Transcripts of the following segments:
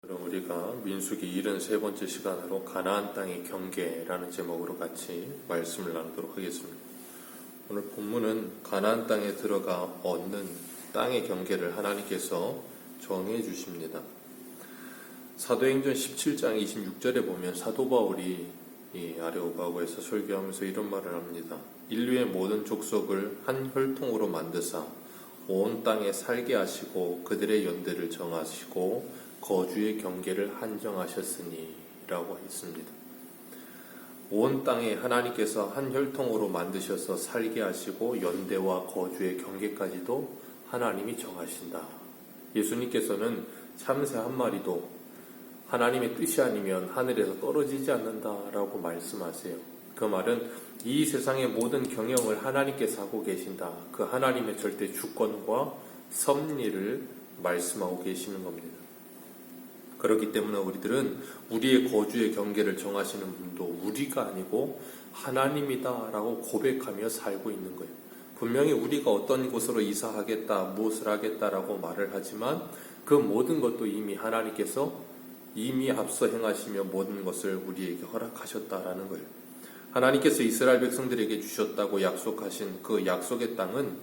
그럼 우리가 민수기 73번째 시간으로 가나안 땅의 경계라는 제목으로 같이 말씀을 나누도록 하겠습니다. 오늘 본문은 가나안 땅에 들어가 얻는 땅의 경계를 하나님께서 정해 주십니다. 사도행전 17장 26절에 보면 사도 바울이 이 아레오바고에서 설교하면서 이런 말을 합니다. 인류의 모든 족속을 한 혈통으로 만드사 온 땅에 살게 하시고 그들의 연대를 정하시고 거주의 경계를 한정하셨으니 라고 했습니다. 온 땅에 하나님께서 한 혈통으로 만드셔서 살게 하시고 연대와 거주의 경계까지도 하나님이 정하신다. 예수님께서는 참새 한 마리도 하나님의 뜻이 아니면 하늘에서 떨어지지 않는다라고 말씀하세요. 그 말은 이 세상의 모든 경영을 하나님께서 하고 계신다. 그 하나님의 절대 주권과 섭리를 말씀하고 계시는 겁니다. 그렇기 때문에 우리들은 우리의 거주의 경계를 정하시는 분도 우리가 아니고 하나님이다라고 고백하며 살고 있는 거예요. 분명히 우리가 어떤 곳으로 이사하겠다, 무엇을 하겠다라고 말을 하지만 그 모든 것도 이미 하나님께서 이미 앞서 행하시며 모든 것을 우리에게 허락하셨다라는 거예요. 하나님께서 이스라엘 백성들에게 주셨다고 약속하신 그 약속의 땅은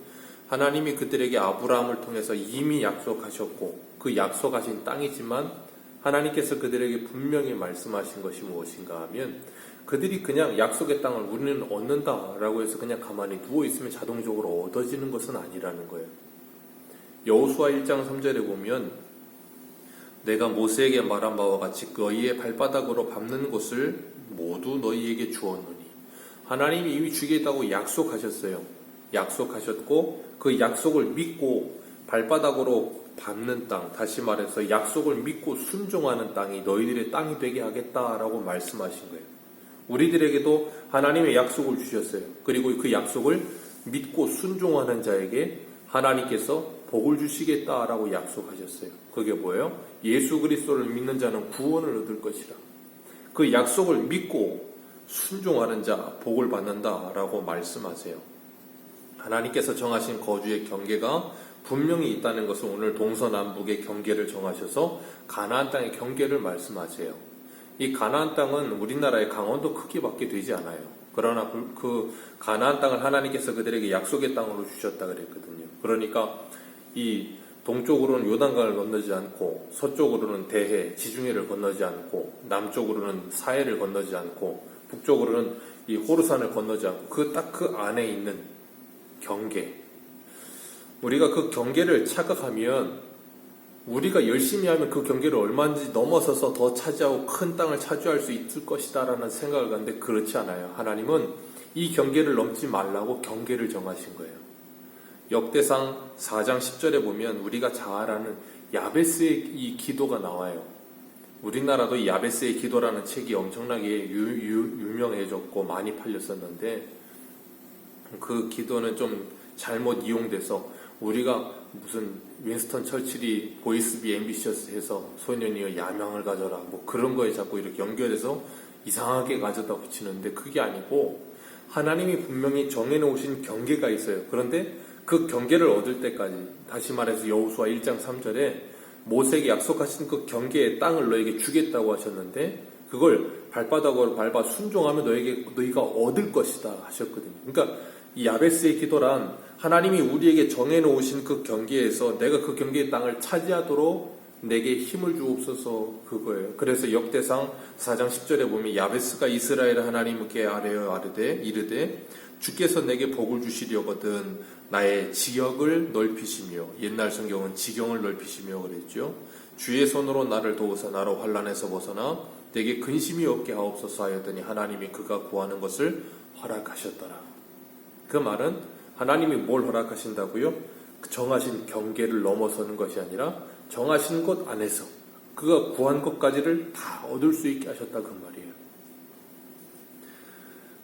하나님이 그들에게 아브라함을 통해서 이미 약속하셨고 그 약속하신 땅이지만 하나님께서 그들에게 분명히 말씀하신 것이 무엇인가 하면 그들이 그냥 약속의 땅을 우리는 얻는다라고 해서 그냥 가만히 누워있으면 자동적으로 얻어지는 것은 아니라는 거예요. 여호수아 1장 3절에 보면 내가 모세에게 말한 바와 같이 너희의 발바닥으로 밟는 곳을 모두 너희에게 주었노니 하나님이 이미 주겠다고 약속하셨어요. 약속하셨고 그 약속을 믿고 발바닥으로 밟는 땅, 다시 말해서 약속을 믿고 순종하는 땅이 너희들의 땅이 되게 하겠다라고 말씀하신 거예요. 우리들에게도 하나님의 약속을 주셨어요. 그리고 그 약속을 믿고 순종하는 자에게 하나님께서 복을 주시겠다라고 약속하셨어요. 그게 뭐예요? 예수 그리스도를 믿는 자는 구원을 얻을 것이라. 그 약속을 믿고 순종하는 자 복을 받는다라고 말씀하세요. 하나님께서 정하신 거주의 경계가 분명히 있다는 것은 오늘 동서남북의 경계를 정하셔서 가나안 땅의 경계를 말씀하세요. 이 가나안 땅은 우리나라의 강원도 크기밖에 되지 않아요. 그러나 그 가나안 땅을 하나님께서 그들에게 약속의 땅으로 주셨다 그랬거든요. 그러니까 이 동쪽으로는 요단강을 건너지 않고 서쪽으로는 대해, 지중해를 건너지 않고 남쪽으로는 사해를 건너지 않고 북쪽으로는 이 호르산을 건너지 않고 그 안에 있는 경계. 우리가 그 경계를 착각하면 우리가 열심히 하면 그 경계를 얼마든지 넘어서서 더 차지하고 큰 땅을 차지할 수 있을 것이다 라는 생각을 갖는데 그렇지 않아요. 하나님은 이 경계를 넘지 말라고 경계를 정하신 거예요. 역대상 4장 10절에 보면 우리가 잘 아는 야베스의 이 기도가 나와요. 우리나라도 이 야베스의 기도라는 책이 엄청나게 유명해졌고 많이 팔렸었는데 그 기도는 좀 잘못 이용돼서 우리가 무슨 윈스턴 처칠이 보이스 비 앰비셔스 해서 소년이여 야망을 가져라 뭐 그런 거에 자꾸 이렇게 연결해서 이상하게 가져다 붙이는데 그게 아니고 하나님이 분명히 정해놓으신 경계가 있어요. 그런데 그 경계를 얻을 때까지 다시 말해서 여호수아 1장 3절에 모세에게 약속하신 그 경계의 땅을 너에게 주겠다고 하셨는데 그걸 발바닥으로 밟아 순종하면 너희가 얻을 것이다 하셨거든요. 그러니까 이 야베스의 기도란 하나님이 우리에게 정해놓으신 그 경계에서 내가 그 경계의 땅을 차지하도록 내게 힘을 주옵소서 그거예요. 그래서 역대상 4장 10절에 보면 야베스가 이스라엘 하나님께 아뢰어 이르되 주께서 내게 복을 주시려거든 나의 지역을 넓히시며 옛날 성경은 지경을 넓히시며 그랬죠. 주의 손으로 나를 도우사 나로 환난에서 벗어나 내게 근심이 없게 하옵소서 하였더니 하나님이 그가 구하는 것을 허락하셨더라. 그 말은 하나님이 뭘 허락하신다고요? 정하신 경계를 넘어서는 것이 아니라 정하신 것 안에서 그가 구한 것까지를 다 얻을 수 있게 하셨다 그 말이에요.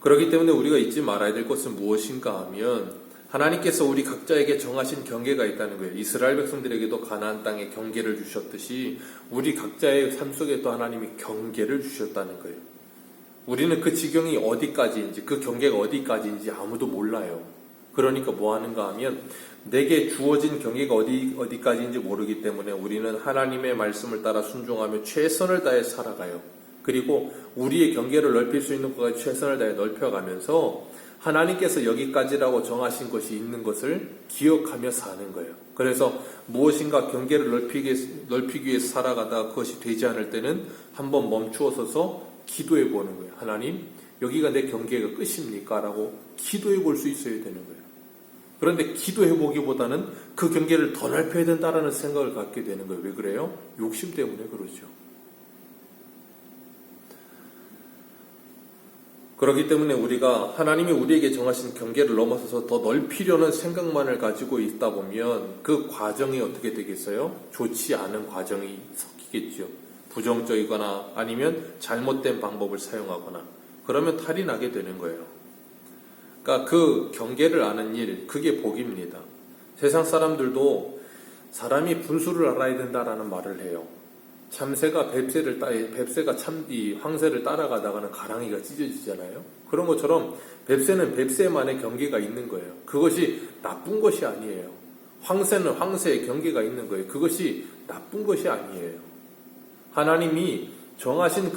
그렇기 때문에 우리가 잊지 말아야 될 것은 무엇인가 하면 하나님께서 우리 각자에게 정하신 경계가 있다는 거예요. 이스라엘 백성들에게도 가나안 땅에 경계를 주셨듯이 우리 각자의 삶 속에도 하나님이 경계를 주셨다는 거예요. 우리는 그 지경이 어디까지인지 그 경계가 어디까지인지 아무도 몰라요. 그러니까 뭐 하는가 하면 내게 주어진 경계가 어디까지인지 모르기 때문에 우리는 하나님의 말씀을 따라 순종하며 최선을 다해 살아가요. 그리고 우리의 경계를 넓힐 수 있는 것까지 최선을 다해 넓혀가면서 하나님께서 여기까지라고 정하신 것이 있는 것을 기억하며 사는 거예요. 그래서 무엇인가 경계를 넓히기 위해서 살아가다가 그것이 되지 않을 때는 한번 멈추어 서서 기도해 보는 거예요. 하나님, 여기가 내 경계가 끝입니까? 라고 기도해 볼 수 있어야 되는 거예요. 그런데 기도해 보기보다는 그 경계를 더 넓혀야 된다라는 생각을 갖게 되는 거예요. 왜 그래요? 욕심 때문에 그러죠. 그렇기 때문에 우리가 하나님이 우리에게 정하신 경계를 넘어서서 더 넓히려는 생각만을 가지고 있다 보면 그 과정이 어떻게 되겠어요? 좋지 않은 과정이 섞이겠죠. 부정적이거나 아니면 잘못된 방법을 사용하거나 그러면 탈이 나게 되는 거예요. 그러니까 그 경계를 아는 일, 그게 복입니다. 세상 사람들도 사람이 분수를 알아야 된다라는 말을 해요. 참새가 뱁새가 황새를 따라가다가는 가랑이가 찢어지잖아요. 그런 것처럼 뱁새는 뱁새만의 경계가 있는 거예요. 그것이 나쁜 것이 아니에요. 황새는 황새의 경계가 있는 거예요. 그것이 나쁜 것이 아니에요. 하나님이 정하신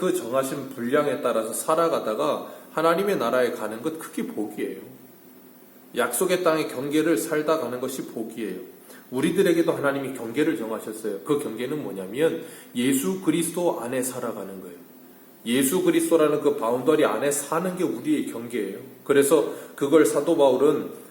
분량에 따라서 살아가다가 하나님의 나라에 가는 것, 그게 복이에요. 약속의 땅의 경계를 살다 가는 것이 복이에요. 우리들에게도 하나님이 경계를 정하셨어요. 그 경계는 뭐냐면 예수 그리스도 안에 살아가는 거예요. 예수 그리스도라는 그 바운더리 안에 사는 게 우리의 경계예요. 그래서 그걸 사도 바울은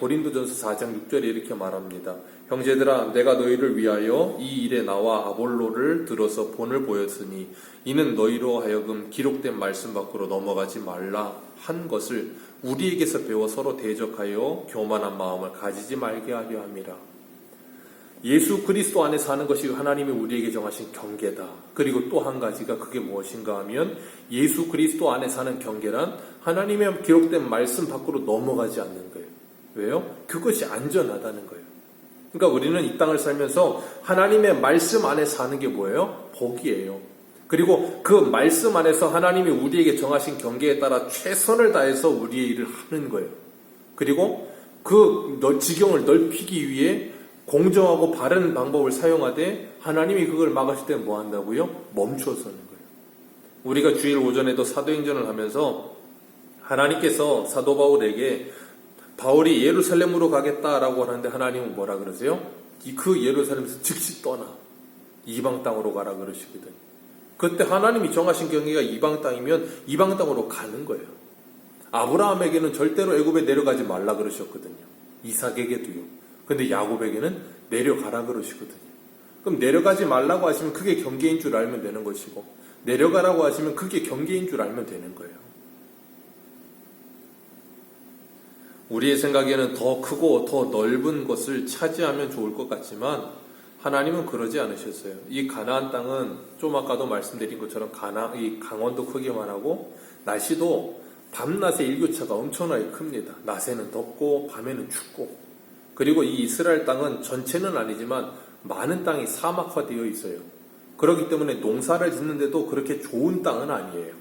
고린도전서 4장 6절에 이렇게 말합니다. 형제들아, 내가 너희를 위하여 이 일에 나와 아볼로를 들어서 본을 보였으니 이는 너희로 하여금 기록된 말씀 밖으로 넘어가지 말라 한 것을 우리에게서 배워 서로 대적하여 교만한 마음을 가지지 말게 하려 함이라. 예수 그리스도 안에 사는 것이 하나님이 우리에게 정하신 경계다. 그리고 또 한 가지가 그게 무엇인가 하면 예수 그리스도 안에 사는 경계란 하나님의 기록된 말씀 밖으로 넘어가지 않는 거예요. 왜요? 그것이 안전하다는 거예요. 그러니까 우리는 이 땅을 살면서 하나님의 말씀 안에 사는 게 뭐예요? 복이에요. 그리고 그 말씀 안에서 하나님이 우리에게 정하신 경계에 따라 최선을 다해서 우리의 일을 하는 거예요. 그리고 그 지경을 넓히기 위해 공정하고 바른 방법을 사용하되 하나님이 그걸 막으실 때 뭐 한다고요? 멈춰서는 거예요. 우리가 주일 오전에도 사도행전을 하면서 하나님께서 사도 바울에게 바울이 예루살렘으로 가겠다라고 하는데 하나님은 뭐라 그러세요? 그 예루살렘에서 즉시 떠나 이방 땅으로 가라 그러시거든요. 그때 하나님이 정하신 경계가 이방 땅이면 이방 땅으로 가는 거예요. 아브라함에게는 절대로 애굽에 내려가지 말라 그러셨거든요. 이삭에게도요. 근데 야곱에게는 내려가라 그러시거든요. 그럼 내려가지 말라고 하시면 그게 경계인 줄 알면 되는 것이고 내려가라고 하시면 그게 경계인 줄 알면 되는 거예요. 우리의 생각에는 더 크고 더 넓은 것을 차지하면 좋을 것 같지만 하나님은 그러지 않으셨어요. 이 가나안 땅은 좀 아까도 말씀드린 것처럼 이 강원도 크기만 하고 날씨도 밤낮의 일교차가 엄청나게 큽니다. 낮에는 덥고 밤에는 춥고 그리고 이 이스라엘 땅은 전체는 아니지만 많은 땅이 사막화되어 있어요. 그렇기 때문에 농사를 짓는데도 그렇게 좋은 땅은 아니에요.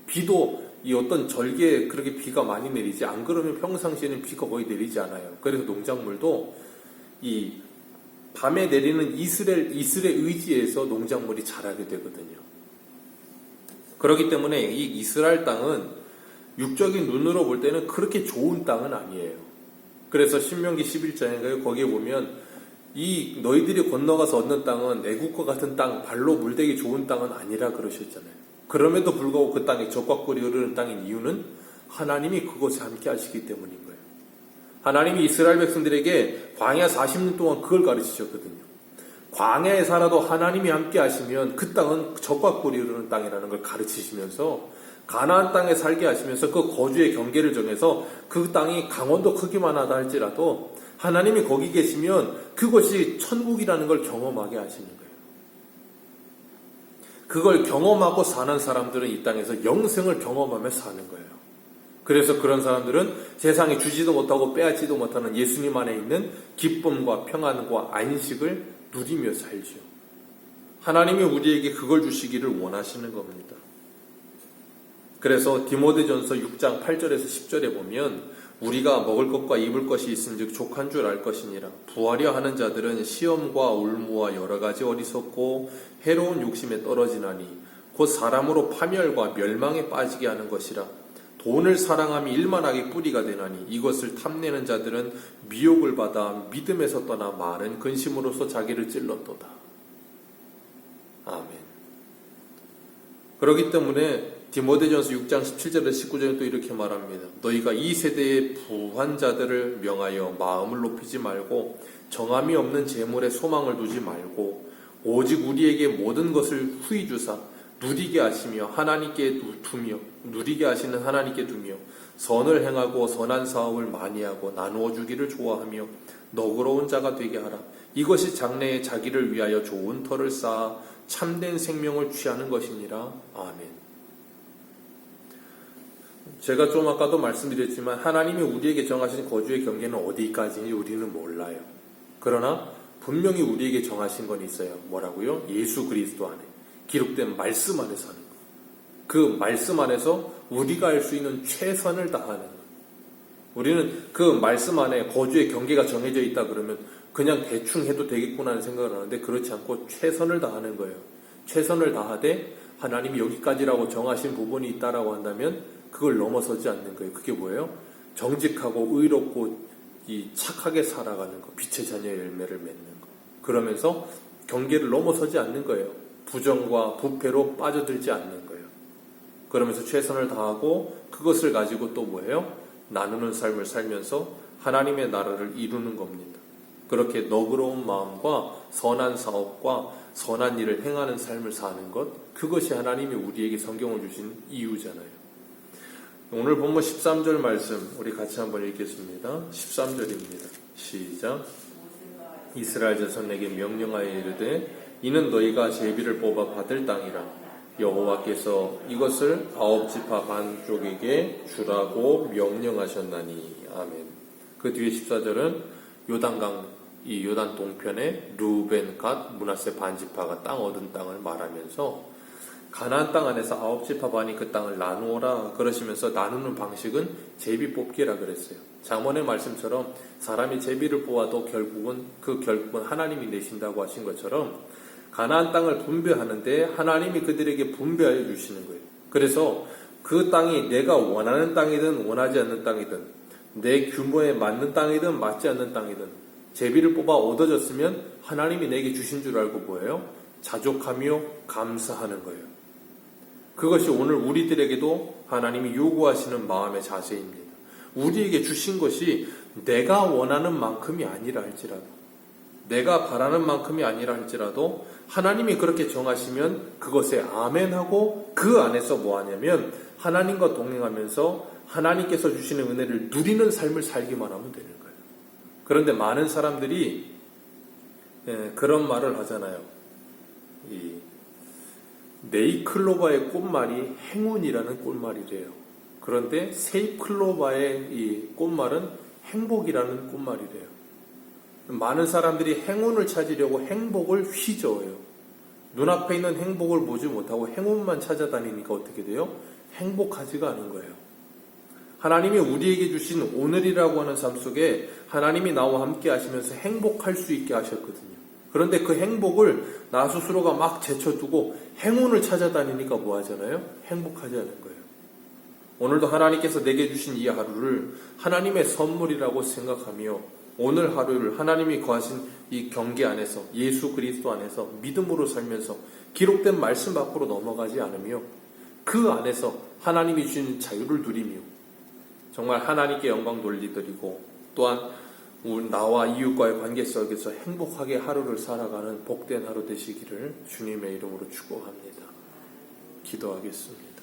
비도 이 어떤 절기에 그렇게 비가 많이 내리지 안 그러면 평상시에는 비가 거의 내리지 않아요. 그래서 농작물도 이 밤에 내리는 이슬의 의지에서 농작물이 자라게 되거든요. 그렇기 때문에 이 이스라엘 땅은 육적인 눈으로 볼 때는 그렇게 좋은 땅은 아니에요. 그래서 신명기 11장인가요? 거기에 보면 이 너희들이 건너가서 얻는 땅은 애국과 같은 땅, 발로 물대기 좋은 땅은 아니라 그러셨잖아요. 그럼에도 불구하고 그 땅에 적과 꿀이 흐르는 땅인 이유는 하나님이 그것에 함께 하시기 때문인 거예요. 하나님이 이스라엘 백성들에게 광야 40년 동안 그걸 가르치셨거든요. 광야에 살아도 하나님이 함께 하시면 그 땅은 적과 꿀이 흐르는 땅이라는 걸 가르치시면서 가나안 땅에 살게 하시면서 그 거주의 경계를 정해서 그 땅이 강원도 크기만 하다 할지라도 하나님이 거기 계시면 그것이 천국이라는 걸 경험하게 하시는 거예요. 그걸 경험하고 사는 사람들은 이 땅에서 영생을 경험하며 사는 거예요. 그래서 그런 사람들은 세상에 주지도 못하고 빼앗지도 못하는 예수님 안에 있는 기쁨과 평안과 안식을 누리며 살죠. 하나님이 우리에게 그걸 주시기를 원하시는 겁니다. 그래서 디모데전서 6장 8절에서 10절에 보면 우리가 먹을 것과 입을 것이 있은즉 족한 줄 알 것이니라. 부하려 하는 자들은 시험과 울무와 여러 가지 어리석고 해로운 욕심에 떨어지나니 곧 사람으로 파멸과 멸망에 빠지게 하는 것이라. 돈을 사랑함이 일만하게 뿌리가 되나니 이것을 탐내는 자들은 미혹을 받아 믿음에서 떠나 많은 근심으로서 자기를 찔렀도다. 아멘. 그렇기 때문에 디모데전서 6장 17절에서 19절에 또 이렇게 말합니다. 너희가 이 세대의 부한 자들을 명하여 마음을 높이지 말고 정함이 없는 재물에 소망을 두지 말고 오직 우리에게 모든 것을 후히 주사 누리게 하시며 하나님께 두며 누리게 하시는 하나님께 두며 선을 행하고 선한 사업을 많이 하고 나누어 주기를 좋아하며 너그러운 자가 되게 하라. 이것이 장래에 자기를 위하여 좋은 터를 쌓아 참된 생명을 취하는 것이니라. 아멘. 제가 좀 아까도 말씀드렸지만 하나님이 우리에게 정하신 거주의 경계는 어디까지인지 우리는 몰라요. 그러나 분명히 우리에게 정하신 건 있어요. 뭐라고요? 예수 그리스도 안에 기록된 말씀 안에서 하는 것. 그 말씀 안에서 우리가 할 수 있는 최선을 다하는 것. 우리는 그 말씀 안에 거주의 경계가 정해져 있다 그러면 그냥 대충 해도 되겠구나 하는 생각을 하는데 그렇지 않고 최선을 다하는 거예요. 최선을 다하되 하나님이 여기까지라고 정하신 부분이 있다라고 한다면 그걸 넘어서지 않는 거예요. 그게 뭐예요? 정직하고 의롭고 착하게 살아가는 거, 빛의 자녀의 열매를 맺는 거. 그러면서 경계를 넘어서지 않는 거예요. 부정과 부패로 빠져들지 않는 거예요. 그러면서 최선을 다하고 그것을 가지고 또 뭐예요? 나누는 삶을 살면서 하나님의 나라를 이루는 겁니다. 그렇게 너그러운 마음과 선한 사업과 선한 일을 행하는 삶을 사는 것, 그것이 하나님이 우리에게 성경을 주신 이유잖아요. 오늘 본문 13절 말씀 우리 같이 한번 읽겠습니다. 13절입니다. 시작. 이스라엘 자손에게 명령하여 이르되 이는 너희가 제비를 뽑아 받을 땅이라. 여호와께서 이것을 9지파 반쪽에게 주라고 명령하셨나니. 아멘. 그 뒤에 14절은 요단강 이 요단 동편에 루벤, 갓, 므낫세 반지파가 땅 얻은 땅을 말하면서 가나안 땅 안에서 9지파 반이 그 땅을 나누어라 그러시면서 나누는 방식은 제비 뽑기라 그랬어요. 잠언의 말씀처럼 사람이 제비를 뽑아도 결국은 하나님이 내신다고 하신 것처럼 가나안 땅을 분배하는데 하나님이 그들에게 분배하여 주시는 거예요. 그래서 그 땅이 내가 원하는 땅이든 원하지 않는 땅이든 내 규모에 맞는 땅이든 맞지 않는 땅이든 제비를 뽑아 얻어졌으면 하나님이 내게 주신 줄 알고 뭐예요? 자족하며 감사하는 거예요. 그것이 오늘 우리들에게도 하나님이 요구하시는 마음의 자세입니다. 우리에게 주신 것이 내가 원하는 만큼이 아니라 할지라도 내가 바라는 만큼이 아니라 할지라도 하나님이 그렇게 정하시면 그것에 아멘하고 그 안에서 뭐 하냐면 하나님과 동행하면서 하나님께서 주시는 은혜를 누리는 삶을 살기만 하면 되는 거예요. 그런데 많은 사람들이 그런 말을 하잖아요. 이 네이클로바의 꽃말이 행운이라는 꽃말이래요. 그런데 세이클로바의 이 꽃말은 행복이라는 꽃말이래요. 많은 사람들이 행운을 찾으려고 행복을 휘저어요. 눈앞에 있는 행복을 보지 못하고 행운만 찾아다니니까 어떻게 돼요? 행복하지가 않은 거예요. 하나님이 우리에게 주신 오늘이라고 하는 삶 속에 하나님이 나와 함께 하시면서 행복할 수 있게 하셨거든요. 그런데 그 행복을 나 스스로가 막 제쳐두고 행운을 찾아다니니까 뭐 하잖아요? 행복하지 않은 거예요. 오늘도 하나님께서 내게 주신 이 하루를 하나님의 선물이라고 생각하며 오늘 하루를 하나님이 거하신 이 경계 안에서 예수 그리스도 안에서 믿음으로 살면서 기록된 말씀 밖으로 넘어가지 않으며 그 안에서 하나님이 주신 자유를 누리며 정말 하나님께 영광 돌리드리고 또한 나와 이웃과의 관계 속에서 행복하게 하루를 살아가는 복된 하루 되시기를 주님의 이름으로 축복합니다. 기도하겠습니다.